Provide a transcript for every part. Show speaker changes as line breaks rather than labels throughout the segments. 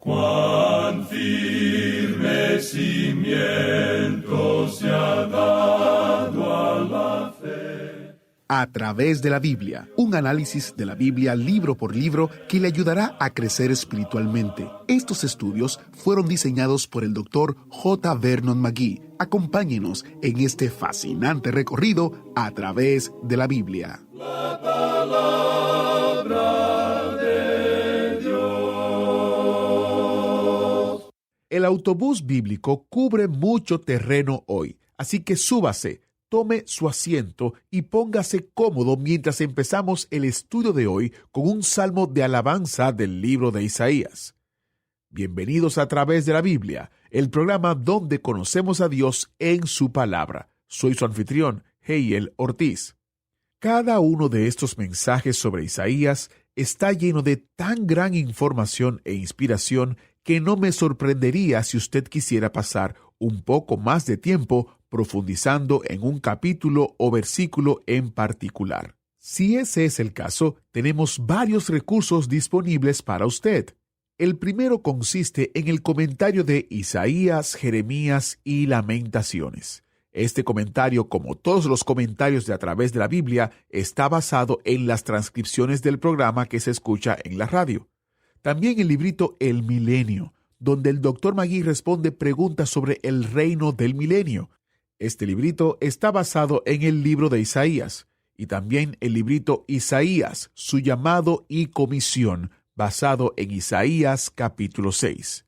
Cuán firme cimiento se ha dado a la fe.
A través de la Biblia, un análisis de la Biblia libro por libro que le ayudará a crecer espiritualmente. Estos estudios fueron diseñados por el Dr. J. Vernon McGee. Acompáñenos en este fascinante recorrido a través de la Biblia.
La palabra de Dios.
El autobús bíblico cubre mucho terreno hoy, así que súbase, tome su asiento y póngase cómodo mientras empezamos el estudio de hoy con un salmo de alabanza del libro de Isaías. Bienvenidos a través de la Biblia, el programa donde conocemos a Dios en su palabra. Soy su anfitrión, Heiel Ortiz. Cada uno de estos mensajes sobre Isaías está lleno de tan gran información e inspiración que no me sorprendería si usted quisiera pasar un poco más de tiempo profundizando en un capítulo o versículo en particular. Si ese es el caso, tenemos varios recursos disponibles para usted. El primero consiste en el comentario de Isaías, Jeremías y Lamentaciones. Este comentario, como todos los comentarios de A través de la Biblia, está basado en las transcripciones del programa que se escucha en la radio. También el librito El Milenio, donde el Dr. McGee responde preguntas sobre el reino del milenio. Este librito está basado en el libro de Isaías, y también el librito Isaías, su llamado y comisión, basado en Isaías capítulo 6.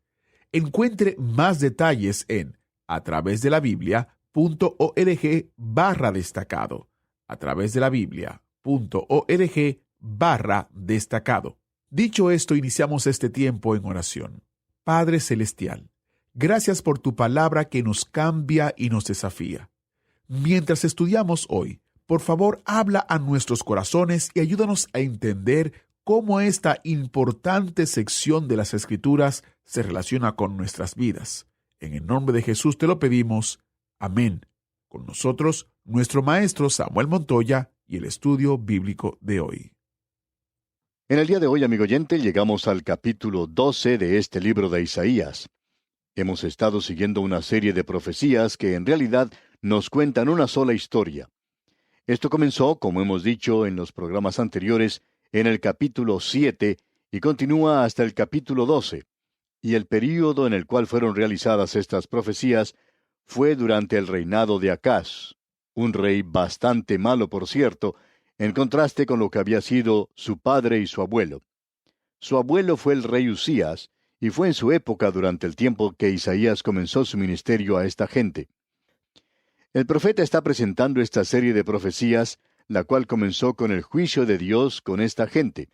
Encuentre más detalles en atravesdelabiblia.org/destacado. atravesdelabiblia.org/destacado. Dicho esto, iniciamos este tiempo en oración. Padre Celestial, gracias por tu palabra que nos cambia y nos desafía. Mientras estudiamos hoy, por favor, habla a nuestros corazones y ayúdanos a entender cómo esta importante sección de las Escrituras se relaciona con nuestras vidas. En el nombre de Jesús te lo pedimos. Amén. Con nosotros, nuestro maestro Samuel Montoya y el estudio bíblico de hoy.
En el día de hoy, amigo oyente, llegamos al capítulo 12 de este libro de Isaías. Hemos estado siguiendo una serie de profecías que en realidad nos cuentan una sola historia. Esto comenzó, como hemos dicho en los programas anteriores, en el capítulo 7 y continúa hasta el capítulo 12. Y el período en el cual fueron realizadas estas profecías fue durante el reinado de Acaz, un rey bastante malo, por cierto, en contraste con lo que había sido su padre y su abuelo. Su abuelo fue el rey Usías, y fue en su época durante el tiempo que Isaías comenzó su ministerio a esta gente. El profeta está presentando esta serie de profecías, la cual comenzó con el juicio de Dios con esta gente.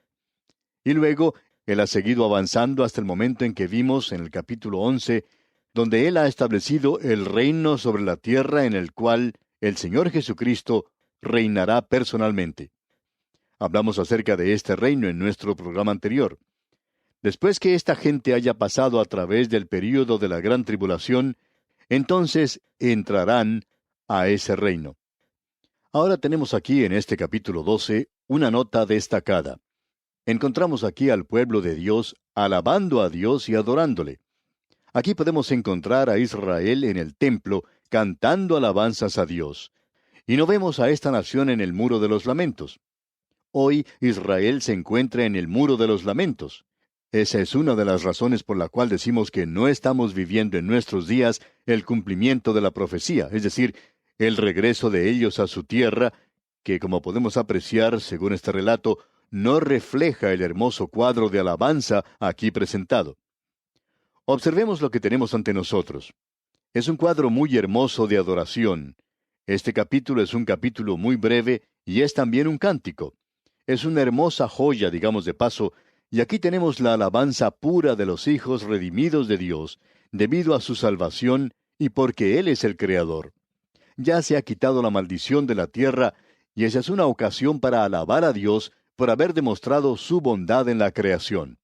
Y luego, él ha seguido avanzando hasta el momento en que vimos en el capítulo 11, donde él ha establecido el reino sobre la tierra en el cual el Señor Jesucristo reinará personalmente. Hablamos acerca de este reino en nuestro programa anterior. Después que esta gente haya pasado a través del período de la gran tribulación, entonces entrarán a ese reino. Ahora tenemos aquí en este capítulo 12 una nota destacada. Encontramos aquí al pueblo de Dios alabando a Dios y adorándole. Aquí podemos encontrar a Israel en el templo cantando alabanzas a Dios. Y no vemos a esta nación en el muro de los lamentos. Hoy Israel se encuentra en el muro de los lamentos. Esa es una de las razones por la cual decimos que no estamos viviendo en nuestros días el cumplimiento de la profecía, es decir, el regreso de ellos a su tierra, que como podemos apreciar, según este relato, no refleja el hermoso cuadro de alabanza aquí presentado. Observemos lo que tenemos ante nosotros. Es un cuadro muy hermoso de adoración. Este capítulo es un capítulo muy breve y es también un cántico. Es una hermosa joya, digamos de paso, y aquí tenemos la alabanza pura de los hijos redimidos de Dios, debido a su salvación y porque Él es el Creador. Ya se ha quitado la maldición de la tierra, y esa es una ocasión para alabar a Dios por haber demostrado su bondad en la creación.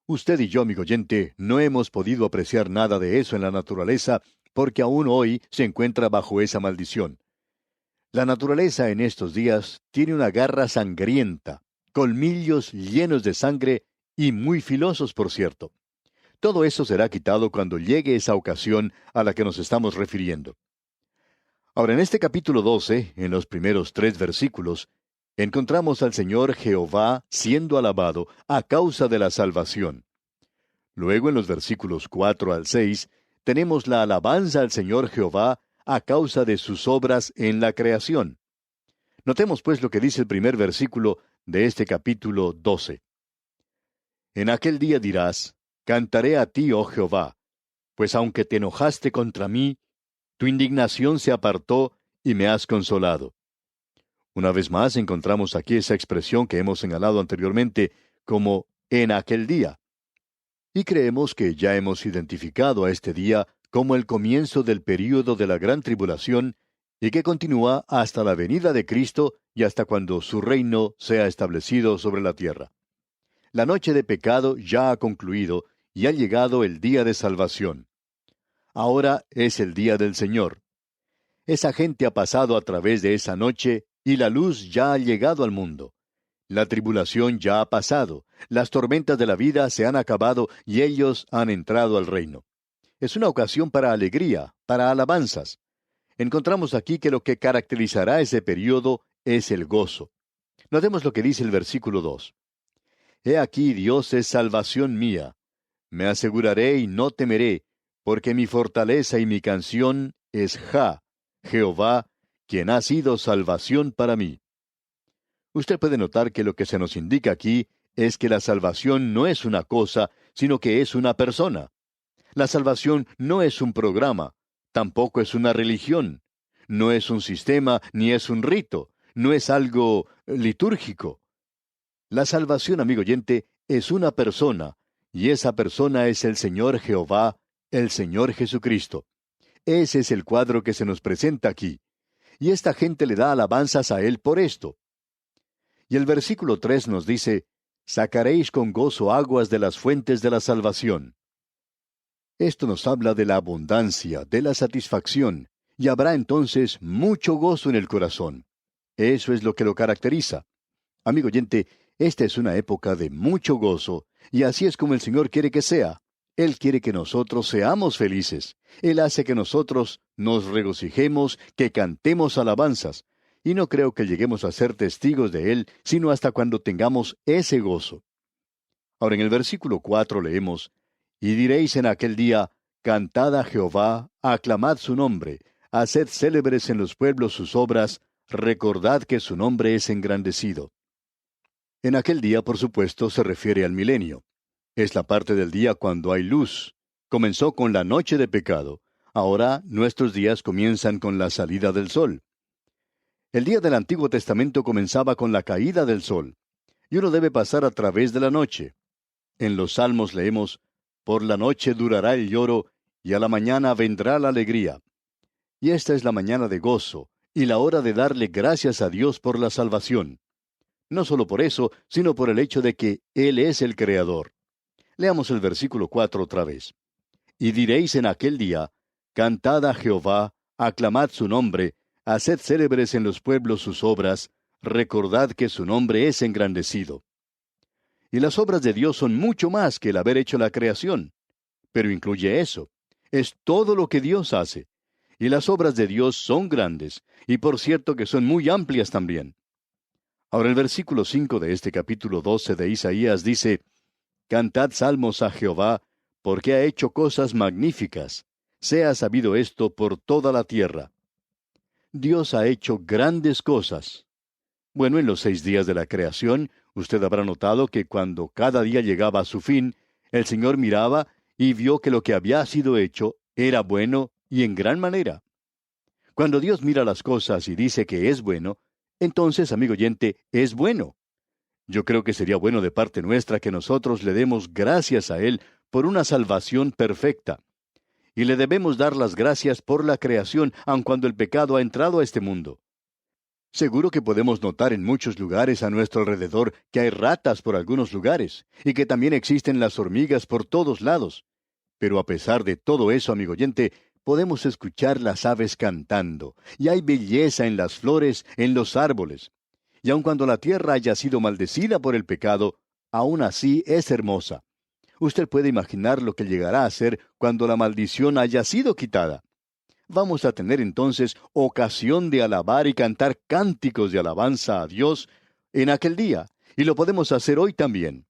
Usted y yo, amigo oyente, no hemos podido apreciar nada de eso en la naturaleza, porque aún hoy se encuentra bajo esa maldición. La naturaleza en estos días tiene una garra sangrienta, colmillos llenos de sangre y muy filosos, por cierto. Todo eso será quitado cuando llegue esa ocasión a la que nos estamos refiriendo. Ahora, en este capítulo 12, en los primeros 3 versículos, encontramos al Señor Jehová siendo alabado a causa de la salvación. Luego, en los versículos 4 al 6, tenemos la alabanza al Señor Jehová a causa de sus obras en la creación. Notemos pues lo que dice el primer versículo de este capítulo 12. En aquel día dirás, cantaré a ti, oh Jehová, pues aunque te enojaste contra mí, tu indignación se apartó y me has consolado. Una vez más encontramos aquí esa expresión que hemos señalado anteriormente como en aquel día. Y creemos que ya hemos identificado a este día como el comienzo del período de la gran tribulación y que continúa hasta la venida de Cristo y hasta cuando su reino sea establecido sobre la tierra. La noche de pecado ya ha concluido y ha llegado el día de salvación. Ahora es el día del Señor. Esa gente ha pasado a través de esa noche y la luz ya ha llegado al mundo. La tribulación ya ha pasado, las tormentas de la vida se han acabado y ellos han entrado al reino. Es una ocasión para alegría, para alabanzas. Encontramos aquí que lo que caracterizará ese período es el gozo. Notemos lo que dice el versículo 2. He aquí Dios es salvación mía. Me aseguraré y no temeré, porque mi fortaleza y mi canción es Jehová, quien ha sido salvación para mí. Usted puede notar que lo que se nos indica aquí es que la salvación no es una cosa, sino que es una persona. La salvación no es un programa, tampoco es una religión, no es un sistema ni es un rito, no es algo litúrgico. La salvación, amigo oyente, es una persona, y esa persona es el Señor Jehová, el Señor Jesucristo. Ese es el cuadro que se nos presenta aquí. Y esta gente le da alabanzas a Él por esto. Y el versículo 3 nos dice, sacaréis con gozo aguas de las fuentes de la salvación. Esto nos habla de la abundancia, de la satisfacción, y habrá entonces mucho gozo en el corazón. Eso es lo que lo caracteriza. Amigo oyente, esta es una época de mucho gozo, y así es como el Señor quiere que sea. Él quiere que nosotros seamos felices. Él hace que nosotros nos regocijemos, que cantemos alabanzas. Y no creo que lleguemos a ser testigos de Él, sino hasta cuando tengamos ese gozo. Ahora en el versículo 4 leemos, y diréis en aquel día, cantad a Jehová, aclamad su nombre, haced célebres en los pueblos sus obras, recordad que su nombre es engrandecido. En aquel día, por supuesto, se refiere al milenio. Es la parte del día cuando hay luz. Comenzó con la noche de pecado. Ahora nuestros días comienzan con la salida del sol. El día del Antiguo Testamento comenzaba con la caída del sol, y uno debe pasar a través de la noche. En los Salmos leemos, por la noche durará el lloro, y a la mañana vendrá la alegría. Y esta es la mañana de gozo, y la hora de darle gracias a Dios por la salvación. No solo por eso, sino por el hecho de que Él es el Creador. Leamos el versículo 4 otra vez. Y diréis en aquel día, cantad a Jehová, aclamad su nombre, haced célebres en los pueblos sus obras, recordad que su nombre es engrandecido. Y las obras de Dios son mucho más que el haber hecho la creación. Pero incluye eso. Es todo lo que Dios hace. Y las obras de Dios son grandes, y por cierto que son muy amplias también. Ahora el versículo 5 de este capítulo 12 de Isaías dice, cantad salmos a Jehová, porque ha hecho cosas magníficas. Sea sabido esto por toda la tierra. Dios ha hecho grandes cosas. Bueno, en los 6 días de la creación, usted habrá notado que cuando cada día llegaba a su fin, el Señor miraba y vio que lo que había sido hecho era bueno y en gran manera. Cuando Dios mira las cosas y dice que es bueno, entonces, amigo oyente, es bueno. Yo creo que sería bueno de parte nuestra que nosotros le demos gracias a Él por una salvación perfecta. Y le debemos dar las gracias por la creación, aun cuando el pecado ha entrado a este mundo. Seguro que podemos notar en muchos lugares a nuestro alrededor que hay ratas por algunos lugares, y que también existen las hormigas por todos lados. Pero a pesar de todo eso, amigo oyente, podemos escuchar las aves cantando, y hay belleza en las flores, en los árboles. Y aun cuando la tierra haya sido maldecida por el pecado, aún así es hermosa. Usted puede imaginar lo que llegará a ser cuando la maldición haya sido quitada. Vamos a tener entonces ocasión de alabar y cantar cánticos de alabanza a Dios en aquel día, y lo podemos hacer hoy también.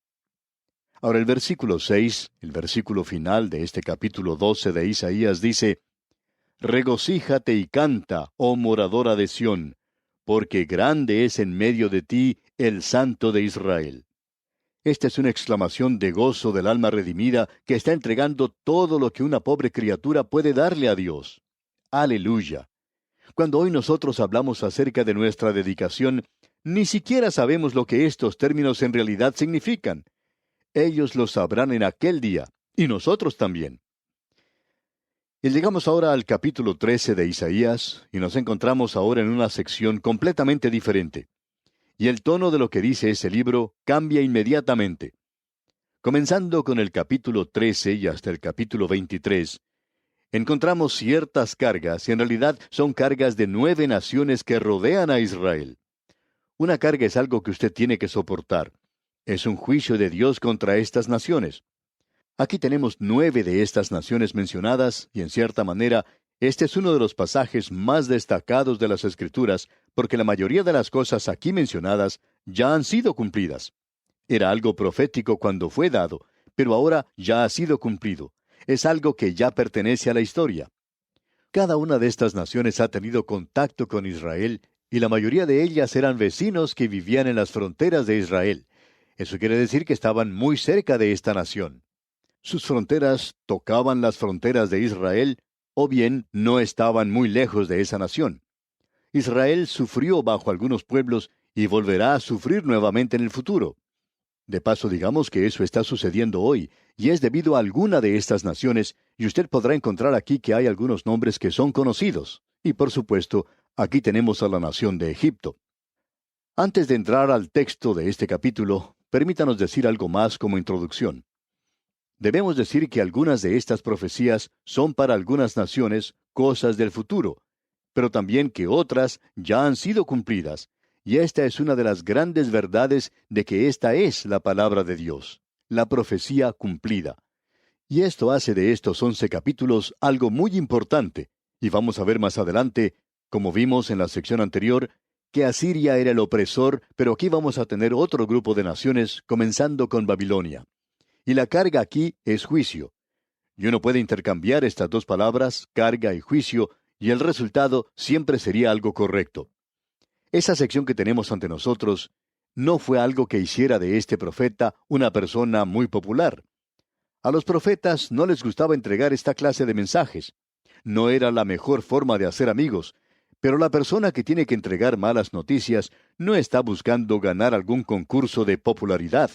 Ahora el versículo 6, el versículo final de este capítulo 12 de Isaías dice: Regocíjate y canta, oh moradora de Sión, porque grande es en medio de ti el Santo de Israel. Esta es una exclamación de gozo del alma redimida que está entregando todo lo que una pobre criatura puede darle a Dios. ¡Aleluya! Cuando hoy nosotros hablamos acerca de nuestra dedicación, ni siquiera sabemos lo que estos términos en realidad significan. Ellos lo sabrán en aquel día, y nosotros también. Y llegamos ahora al capítulo 13 de Isaías, y nos encontramos ahora en una sección completamente diferente. Y el tono de lo que dice ese libro cambia inmediatamente. Comenzando con el capítulo 13 y hasta el capítulo 23, encontramos ciertas cargas, y en realidad son cargas de 9 naciones que rodean a Israel. Una carga es algo que usted tiene que soportar. Es un juicio de Dios contra estas naciones. Aquí tenemos 9 de estas naciones mencionadas, y en cierta manera, este es uno de los pasajes más destacados de las Escrituras, porque la mayoría de las cosas aquí mencionadas ya han sido cumplidas. Era algo profético cuando fue dado, pero ahora ya ha sido cumplido. Es algo que ya pertenece a la historia. Cada una de estas naciones ha tenido contacto con Israel, y la mayoría de ellas eran vecinos que vivían en las fronteras de Israel. Eso quiere decir que estaban muy cerca de esta nación. Sus fronteras tocaban las fronteras de Israel, o bien no estaban muy lejos de esa nación. Israel sufrió bajo algunos pueblos y volverá a sufrir nuevamente en el futuro. De paso, digamos que eso está sucediendo hoy, y es debido a alguna de estas naciones, y usted podrá encontrar aquí que hay algunos nombres que son conocidos. Y por supuesto, aquí tenemos a la nación de Egipto. Antes de entrar al texto de este capítulo, permítanos decir algo más como introducción. Debemos decir que algunas de estas profecías son para algunas naciones cosas del futuro, pero también que otras ya han sido cumplidas, y esta es una de las grandes verdades de que esta es la palabra de Dios, la profecía cumplida. Y esto hace de estos 11 capítulos algo muy importante, y vamos a ver más adelante, como vimos en la sección anterior, que Asiria era el opresor, pero aquí vamos a tener otro grupo de naciones, comenzando con Babilonia. Y la carga aquí es juicio. Y uno puede intercambiar estas dos palabras, carga y juicio, y el resultado siempre sería algo correcto. Esa sección que tenemos ante nosotros no fue algo que hiciera de este profeta una persona muy popular. A los profetas no les gustaba entregar esta clase de mensajes. No era la mejor forma de hacer amigos, pero la persona que tiene que entregar malas noticias no está buscando ganar algún concurso de popularidad.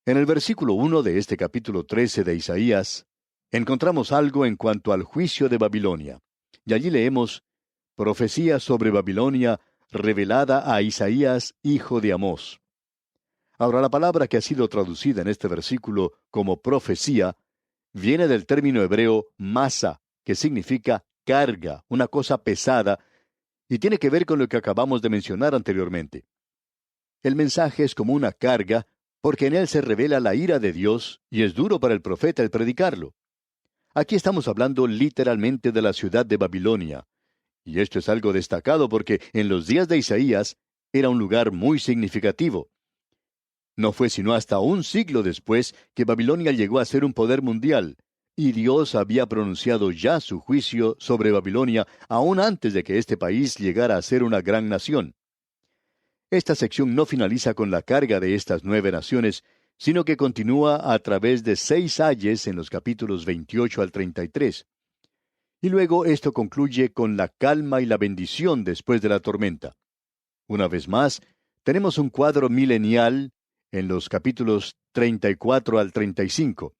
En el versículo 1 de este capítulo 13 de Isaías, encontramos algo en cuanto al juicio de Babilonia. Y allí leemos: profecía sobre Babilonia revelada a Isaías, hijo de Amós. Ahora, la palabra que ha sido traducida en este versículo como profecía viene del término hebreo masa, que significa carga, una cosa pesada, y tiene que ver con lo que acabamos de mencionar anteriormente. El mensaje es como una carga, porque en él se revela la ira de Dios, y es duro para el profeta el predicarlo. Aquí estamos hablando literalmente de la ciudad de Babilonia, y esto es algo destacado porque en los días de Isaías era un lugar muy significativo. No fue sino hasta un siglo después que Babilonia llegó a ser un poder mundial, y Dios había pronunciado ya su juicio sobre Babilonia aún antes de que este país llegara a ser una gran nación. Esta sección no finaliza con la carga de estas 9 naciones, sino que continúa a través de 6 ayes en los capítulos 28 al 33. Y luego esto concluye con la calma y la bendición después de la tormenta. Una vez más, tenemos un cuadro milenial en los capítulos 34 al 35.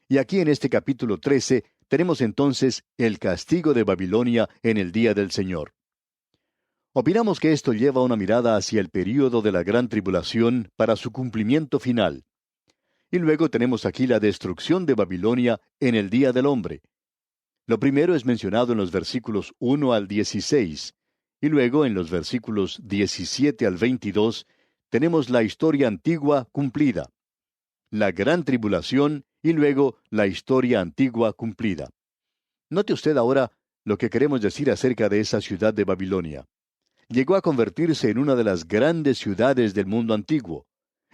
Y aquí en este capítulo 13 tenemos entonces el castigo de Babilonia en el día del Señor. Opinamos que esto lleva una mirada hacia el período de la gran tribulación para su cumplimiento final. Y luego tenemos aquí la destrucción de Babilonia en el día del hombre. Lo primero es mencionado en los versículos 1 al 16, y luego en los versículos 17 al 22 tenemos la historia antigua cumplida. la gran tribulación y luego la historia antigua cumplida. Note usted ahora lo que queremos decir acerca de esa ciudad de Babilonia. Llegó a convertirse en una de las grandes ciudades del mundo antiguo.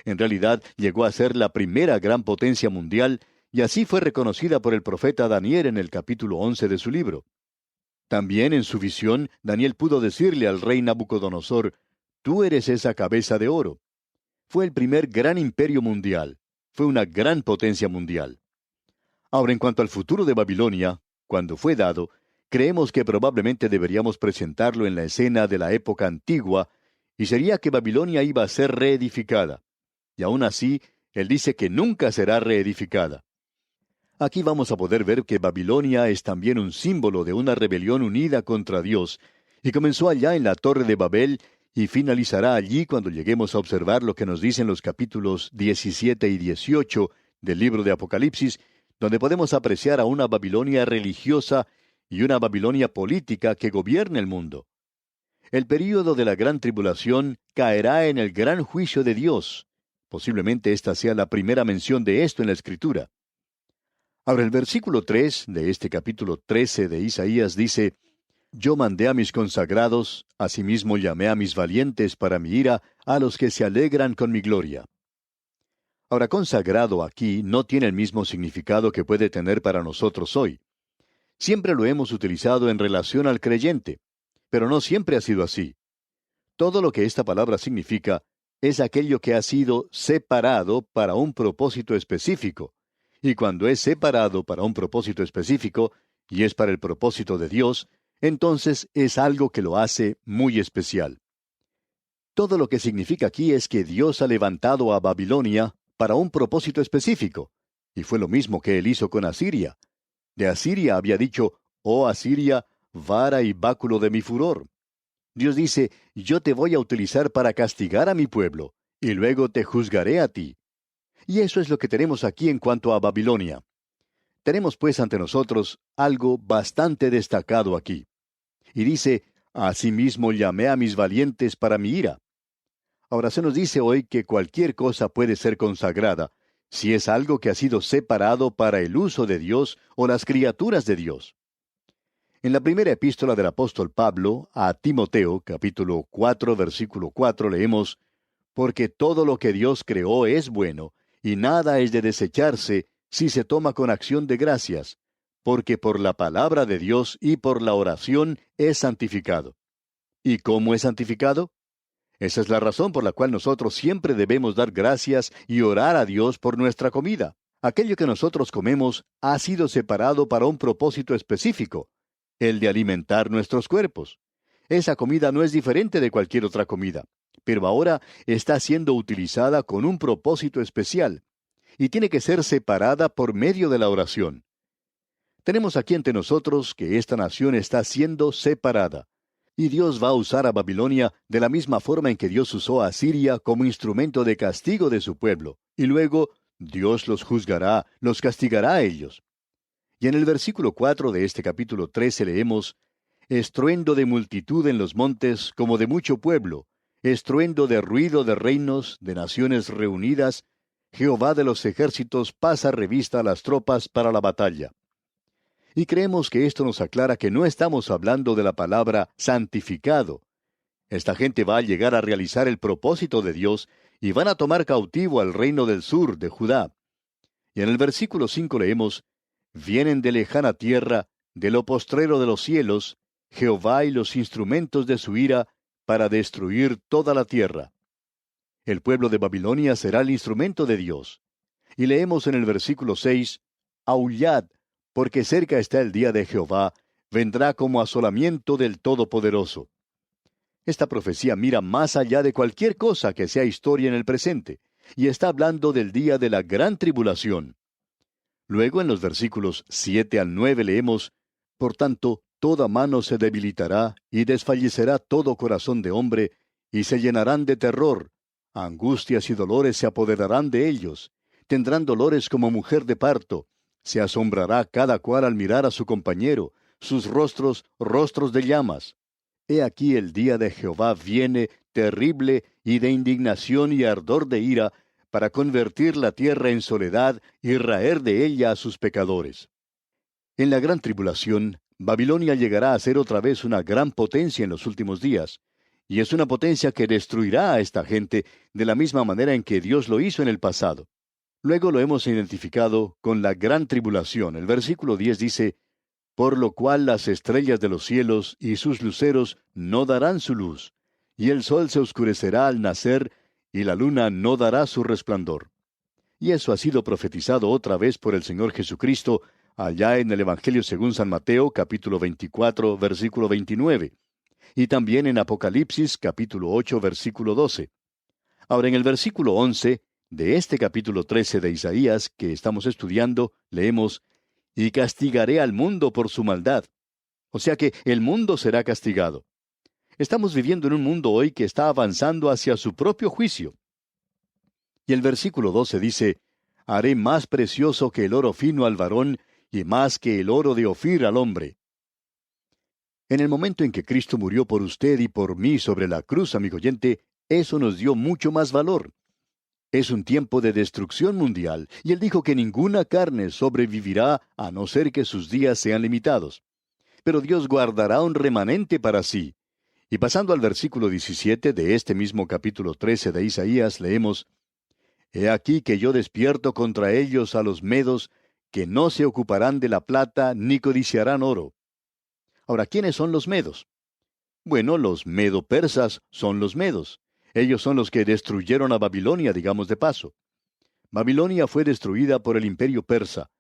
En realidad, llegó a ser la primera gran potencia mundial, y así fue reconocida por el profeta Daniel en el capítulo 11 de su libro. También en su visión, Daniel pudo decirle al rey Nabucodonosor, «Tú eres esa cabeza de oro». Fue el primer gran imperio mundial. Fue una gran potencia mundial. Ahora, en cuanto al futuro de Babilonia, cuando fue dado, creemos que probablemente deberíamos presentarlo en la escena de la época antigua, y sería que Babilonia iba a ser reedificada. Y aún así, él dice que nunca será reedificada. Aquí vamos a poder ver que Babilonia es también un símbolo de una rebelión unida contra Dios, y comenzó allá en la Torre de Babel, y finalizará allí cuando lleguemos a observar lo que nos dicen los capítulos 17 y 18 del libro de Apocalipsis, donde podemos apreciar a una Babilonia religiosa y una Babilonia política que gobierna el mundo. El período de la gran tribulación caerá en el gran juicio de Dios. Posiblemente esta sea la primera mención de esto en la Escritura. Ahora el versículo 3 de este capítulo 13 de Isaías dice, «Yo mandé a mis consagrados, asimismo llamé a mis valientes para mi ira, a los que se alegran con mi gloria». Ahora, consagrado aquí no tiene el mismo significado que puede tener para nosotros hoy. Siempre lo hemos utilizado en relación al creyente, pero no siempre ha sido así. Todo lo que esta palabra significa es aquello que ha sido separado para un propósito específico. Y cuando es separado para un propósito específico, y es para el propósito de Dios, entonces es algo que lo hace muy especial. Todo lo que significa aquí es que Dios ha levantado a Babilonia para un propósito específico, y fue lo mismo que él hizo con Asiria. De Asiria había dicho, «Oh Asiria, vara y báculo de mi furor». Dios dice, «Yo te voy a utilizar para castigar a mi pueblo, y luego te juzgaré a ti». Y eso es lo que tenemos aquí en cuanto a Babilonia. Tenemos pues ante nosotros algo bastante destacado aquí. Y dice, «Asimismo llamé a mis valientes para mi ira». Ahora se nos dice hoy que cualquier cosa puede ser consagrada, si es algo que ha sido separado para el uso de Dios o las criaturas de Dios. En la primera epístola del apóstol Pablo a Timoteo, capítulo 4, versículo 4, leemos, «Porque todo lo que Dios creó es bueno, y nada es de desecharse si se toma con acción de gracias, porque por la palabra de Dios y por la oración es santificado». ¿Y cómo es santificado? Esa es la razón por la cual nosotros siempre debemos dar gracias y orar a Dios por nuestra comida. Aquello que nosotros comemos ha sido separado para un propósito específico, el de alimentar nuestros cuerpos. Esa comida no es diferente de cualquier otra comida, pero ahora está siendo utilizada con un propósito especial, y tiene que ser separada por medio de la oración. Tenemos aquí ante nosotros que esta nación está siendo separada. Y Dios va a usar a Babilonia de la misma forma en que Dios usó a Asiria como instrumento de castigo de su pueblo. Y luego Dios los juzgará, los castigará a ellos. Y en el versículo 4 de este capítulo 13 leemos, «Estruendo de multitud en los montes como de mucho pueblo, estruendo de ruido de reinos, de naciones reunidas, Jehová de los ejércitos pasa revista a las tropas para la batalla». Y creemos que esto nos aclara que no estamos hablando de la palabra santificado. Esta gente va a llegar a realizar el propósito de Dios y van a tomar cautivo al reino del sur de Judá. Y en el versículo 5 leemos, «Vienen de lejana tierra, de lo postrero de los cielos, Jehová y los instrumentos de su ira, para destruir toda la tierra». El pueblo de Babilonia será el instrumento de Dios. Y leemos en el versículo 6, «Aullad, porque cerca está el día de Jehová, vendrá como asolamiento del Todopoderoso». Esta profecía mira más allá de cualquier cosa que sea historia en el presente, y está hablando del día de la gran tribulación. Luego en los versículos 7 al 9 leemos, «Por tanto, toda mano se debilitará, y desfallecerá todo corazón de hombre, y se llenarán de terror, angustias y dolores se apoderarán de ellos, tendrán dolores como mujer de parto, se asombrará cada cual al mirar a su compañero, sus rostros, rostros de llamas. He aquí el día de Jehová viene, terrible y de indignación y ardor de ira, para convertir la tierra en soledad y raer de ella a sus pecadores. En la gran tribulación, Babilonia llegará a ser otra vez una gran potencia en los últimos días, y es una potencia que destruirá a esta gente de la misma manera en que Dios lo hizo en el pasado. Luego lo hemos identificado con la gran tribulación. El versículo 10 dice, por lo cual las estrellas de los cielos y sus luceros no darán su luz, y el sol se oscurecerá al nacer, y la luna no dará su resplandor. Y eso ha sido profetizado otra vez por el Señor Jesucristo, allá en el Evangelio según San Mateo, capítulo 24, versículo 29, y también en Apocalipsis, capítulo 8, versículo 12. Ahora, en el versículo 11 de este capítulo 13 de Isaías que estamos estudiando, leemos, y castigaré al mundo por su maldad. O sea que el mundo será castigado. Estamos viviendo en un mundo hoy que está avanzando hacia su propio juicio. Y el versículo 12 dice, haré más precioso que el oro fino al varón, y más que el oro de Ofir al hombre. En el momento en que Cristo murió por usted y por mí sobre la cruz, amigo oyente, eso nos dio mucho más valor. Es un tiempo de destrucción mundial, y Él dijo que ninguna carne sobrevivirá a no ser que sus días sean limitados. Pero Dios guardará un remanente para sí. Y pasando al versículo 17 de este mismo capítulo 13 de Isaías, leemos, He aquí que yo despierto contra ellos a los medos, que no se ocuparán de la plata ni codiciarán oro. Ahora, ¿quiénes son los medos? Bueno, los medo-persas son los medos. Ellos son los que destruyeron a Babilonia, digamos de paso. Babilonia fue destruida por el imperio persa.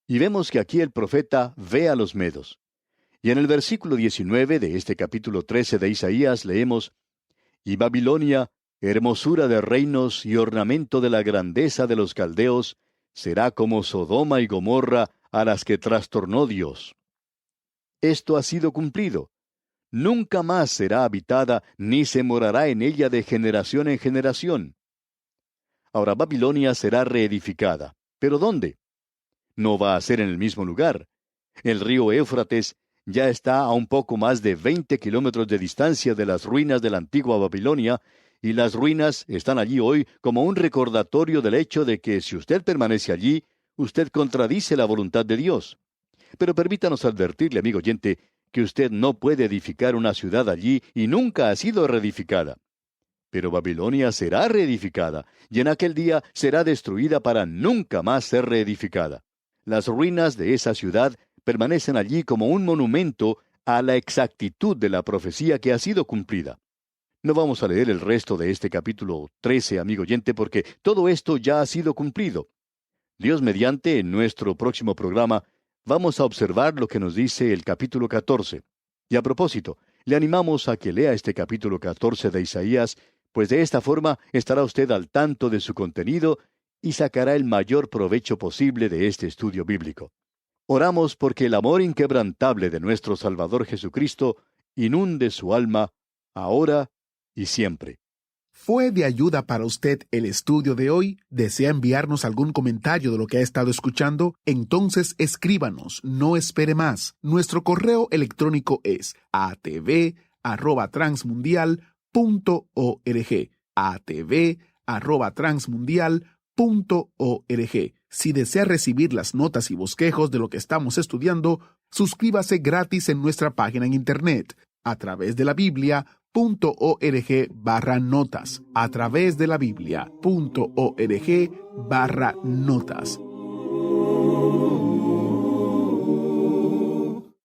Y vemos que aquí el profeta ve a los medos. Y en el versículo 19 de este capítulo 13 de Isaías leemos, Y Babilonia, hermosura de reinos y ornamento de la grandeza de los caldeos, será como Sodoma y Gomorra a las que trastornó Dios. Esto ha sido cumplido. Nunca más será habitada, ni se morará en ella de generación en generación. Ahora Babilonia será reedificada. ¿Pero dónde? No va a ser en el mismo lugar. El río Éufrates ya está a un poco más de 20 kilómetros de distancia de las ruinas de la antigua Babilonia, y las ruinas están allí hoy como un recordatorio del hecho de que si usted permanece allí, usted contradice la voluntad de Dios. Pero permítanos advertirle, amigo oyente, que usted no puede edificar una ciudad allí y nunca ha sido reedificada. Pero Babilonia será reedificada, y en aquel día será destruida para nunca más ser reedificada. Las ruinas de esa ciudad permanecen allí como un monumento a la exactitud de la profecía que ha sido cumplida. No vamos a leer el resto de este capítulo 13, amigo oyente, porque todo esto ya ha sido cumplido. Dios mediante, en nuestro próximo programa, vamos a observar lo que nos dice el capítulo 14. Y a propósito, le animamos a que lea este capítulo 14 de Isaías, pues de esta forma estará usted al tanto de su contenido y sacará el mayor provecho posible de este estudio bíblico. Oramos porque el amor inquebrantable de nuestro Salvador Jesucristo inunde su alma, ahora y siempre.
¿Fue de ayuda para usted el estudio de hoy? ¿Desea enviarnos algún comentario de lo que ha estado escuchando? Entonces escríbanos, no espere más. Nuestro correo electrónico es atv@transmundial.org. atv@transmundial.org. Si desea recibir las notas y bosquejos de lo que estamos estudiando, suscríbase gratis en nuestra página en internet, a través de la Biblia.org/notas, a través de la Biblia.org/notas.